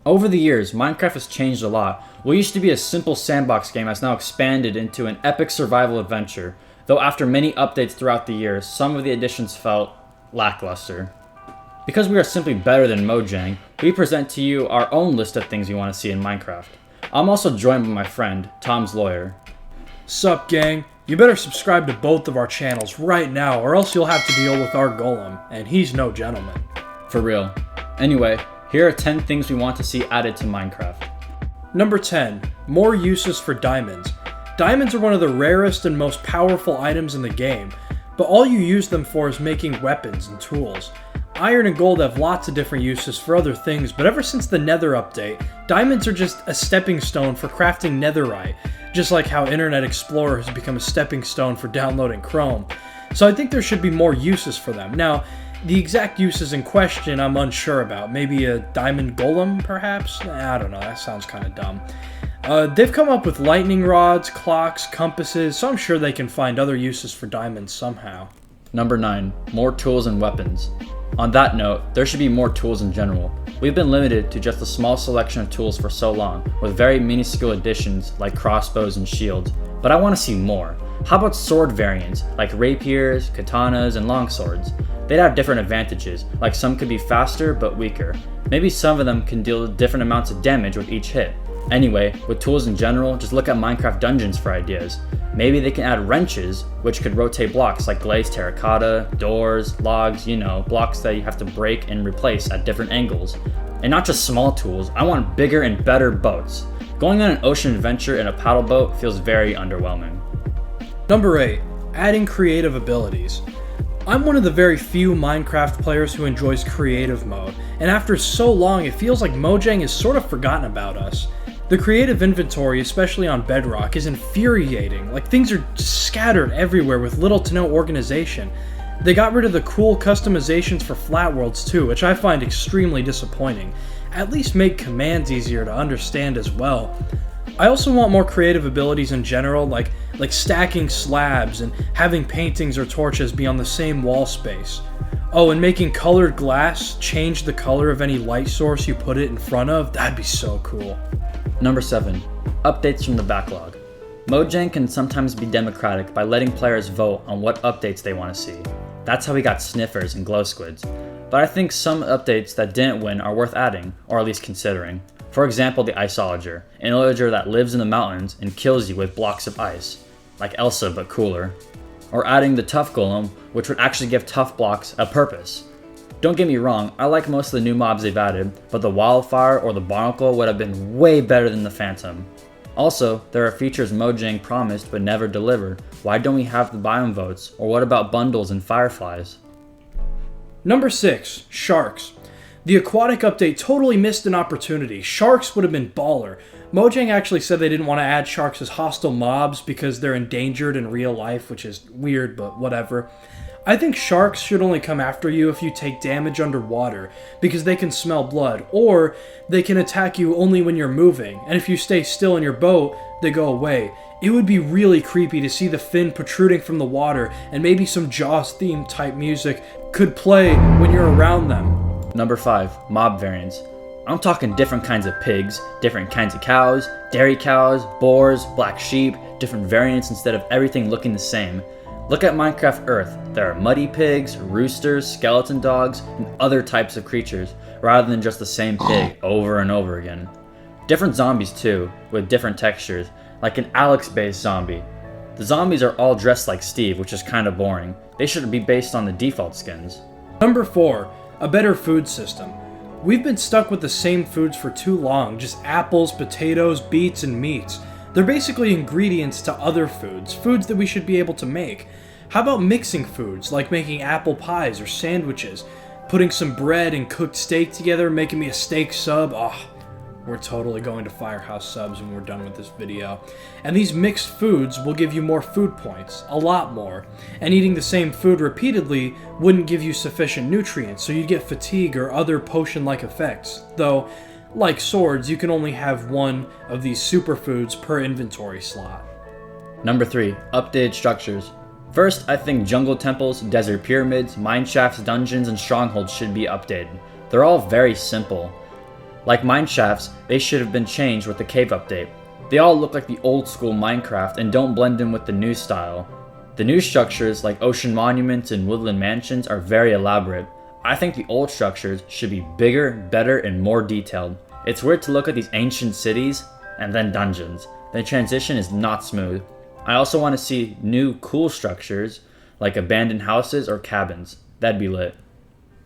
Over the years, Minecraft has changed a lot. What used to be a simple sandbox game has now expanded into an epic survival adventure, though after many updates throughout the years, some of the additions felt lackluster. Because we are simply better than Mojang, we present to you our own list of things we want to see in Minecraft. I'm also joined by my friend, Tom's Lawyer. Sup, gang? You better subscribe to both of our channels right now, or else you'll have to deal with our golem, and he's no gentleman. For real. Anyway, here are 10 things we want to see added to Minecraft. Number 10. More uses for diamonds. Diamonds are one of the rarest and most powerful items in the game, but all you use them for is making weapons and tools. Iron and gold have lots of different uses for other things, but ever since the Nether update, diamonds are just a stepping stone for crafting netherite, just like how Internet Explorer has become a stepping stone for downloading Chrome. So I think there should be more uses for them. Now, the exact uses in question I'm unsure about. Maybe a diamond golem, perhaps? I don't know, that sounds kind of dumb. They've come up with lightning rods, clocks, compasses, so I'm sure they can find other uses for diamonds somehow. Number 9. More tools and weapons. On that note, there should be more tools in general. We've been limited to just a small selection of tools for so long, with very minuscule additions like crossbows and shields, but I want to see more. How about sword variants, like rapiers, katanas, and longswords? They'd have different advantages, like some could be faster but weaker. Maybe some of them can deal different amounts of damage with each hit. Anyway, with tools in general, just look at Minecraft Dungeons for ideas. Maybe they can add wrenches, which could rotate blocks like glazed terracotta, doors, logs, blocks that you have to break and replace at different angles. And not just small tools, I want bigger and better boats. Going on an ocean adventure in a paddle boat feels very underwhelming. Number 8. Adding creative abilities. I'm one of the very few Minecraft players who enjoys creative mode, and after so long it feels like Mojang has sort of forgotten about us. The creative inventory, especially on Bedrock, is infuriating. Like, things are scattered everywhere with little to no organization. They got rid of the cool customizations for flat worlds too, which I find extremely disappointing. At least make commands easier to understand as well. I also want more creative abilities in general, like stacking slabs and having paintings or torches be on the same wall space. Oh, and making colored glass change the color of any light source you put it in front of, that'd be so cool. Number 7. Updates from the backlog. Mojang can sometimes be democratic by letting players vote on what updates they want to see. That's how we got sniffers and glow squids. But I think some updates that didn't win are worth adding, or at least considering. For example, the Iceologer, an illager that lives in the mountains and kills you with blocks of ice, like Elsa but cooler. Or adding the Tough Golem, which would actually give tough blocks a purpose. Don't get me wrong, I like most of the new mobs they've added, but the Wildfire or the Barnacle would have been way better than the Phantom. Also, there are features Mojang promised but never delivered. Why don't we have the biome votes? Or what about bundles and fireflies? Number 6. Sharks. The aquatic update totally missed an opportunity. Sharks would have been baller. Mojang actually said they didn't want to add sharks as hostile mobs because they're endangered in real life, which is weird, but whatever. I think sharks should only come after you if you take damage underwater, because they can smell blood, or they can attack you only when you're moving, and if you stay still in your boat, they go away. It would be really creepy to see the fin protruding from the water, and maybe some Jaws theme type music could play when you're around them. Number 5. Mob variants. I'm talking different kinds of pigs, different kinds of cows, dairy cows, boars, black sheep, different variants instead of everything looking the same. Look at Minecraft Earth. There are muddy pigs, roosters, skeleton dogs, and other types of creatures, rather than just the same pig over and over again. Different zombies too, with different textures, like an Alex-based zombie. The zombies are all dressed like Steve, which is kinda boring. They should be based on the default skins. Number 4. A better food system. We've been stuck with the same foods for too long, just apples, potatoes, beets, and meats. They're basically ingredients to other foods, foods that we should be able to make. How about mixing foods, like making apple pies or sandwiches, putting some bread and cooked steak together, making me a steak sub? Oh, we're totally going to Firehouse Subs when we're done with this video. And these mixed foods will give you more food points, a lot more. And eating the same food repeatedly wouldn't give you sufficient nutrients, so you'd get fatigue or other potion-like effects. Though, like swords, you can only have one of these superfoods per inventory slot. Number 3. Updated structures. First, I think jungle temples, desert pyramids, mine shafts, dungeons, and strongholds should be updated. They're all very simple. Like mineshafts, they should have been changed with the cave update. They all look like the old school Minecraft and don't blend in with the new style. The new structures like ocean monuments and woodland mansions are very elaborate. I think the old structures should be bigger, better, and more detailed. It's weird to look at these ancient cities and then dungeons. The transition is not smooth. I also want to see new cool structures like abandoned houses or cabins. That'd be lit.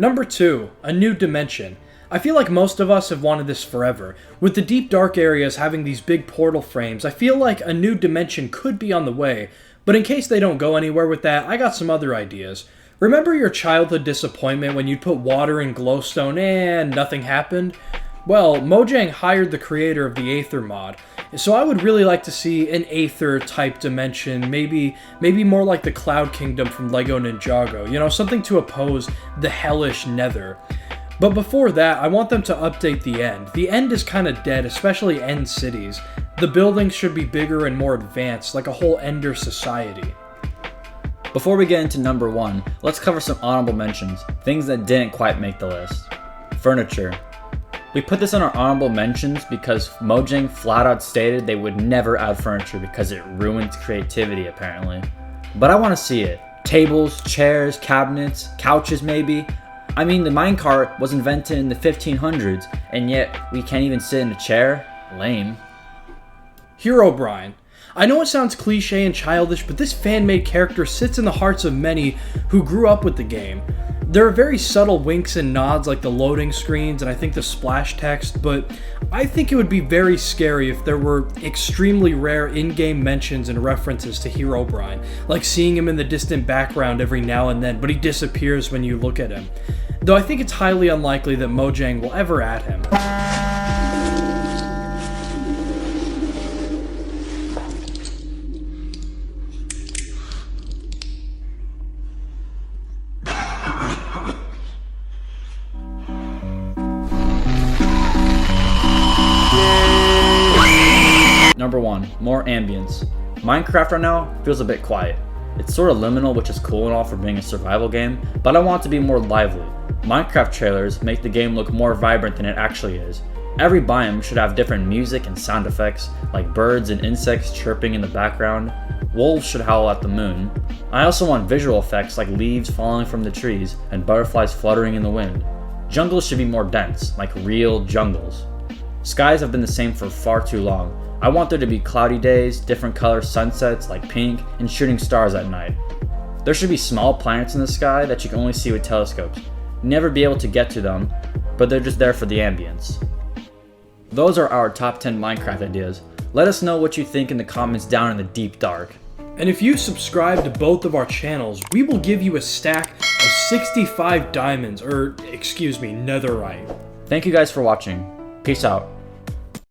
Number 2, a new dimension. I feel like most of us have wanted this forever. With the deep dark areas having these big portal frames, I feel like a new dimension could be on the way, but in case they don't go anywhere with that, I got some other ideas. Remember your childhood disappointment when you'd put water in glowstone and nothing happened? Well, Mojang hired the creator of the Aether mod, so I would really like to see an Aether type dimension, maybe more like the Cloud Kingdom from LEGO Ninjago, something to oppose the hellish Nether. But before that, I want them to update the end. The end is kind of dead, especially end cities. The buildings should be bigger and more advanced, like a whole Ender society. Before we get into number 1, let's cover some honorable mentions, things that didn't quite make the list. Furniture. We put this in our honorable mentions because Mojang flat out stated they would never add furniture because it ruins creativity apparently. But I want to see it. Tables, chairs, cabinets, couches maybe. I mean, the minecart was invented in the 1500s, and yet we can't even sit in a chair? Lame. Herobrine. I know it sounds cliche and childish, but this fan-made character sits in the hearts of many who grew up with the game. There are very subtle winks and nods like the loading screens and I think the splash text, but I think it would be very scary if there were extremely rare in-game mentions and references to Herobrine, like seeing him in the distant background every now and then, but he disappears when you look at him. Though I think it's highly unlikely that Mojang will ever add him. Number 1, more ambience. Minecraft right now feels a bit quiet. It's sort of liminal, which is cool and all for being a survival game, but I want it to be more lively. Minecraft trailers make the game look more vibrant than it actually is. Every biome should have different music and sound effects, like birds and insects chirping in the background. Wolves should howl at the moon. I also want visual effects like leaves falling from the trees and butterflies fluttering in the wind. Jungles should be more dense, like real jungles. Skies have been the same for far too long. I want there to be cloudy days, different color sunsets like pink, and shooting stars at night. There should be small planets in the sky that you can only see with telescopes. You'll never be able to get to them, but they're just there for the ambience. Those are our top 10 Minecraft ideas. Let us know what you think in the comments down in the deep dark. And if you subscribe to both of our channels, we will give you a stack of 65 diamonds, netherite. Thank you guys for watching. Peace out.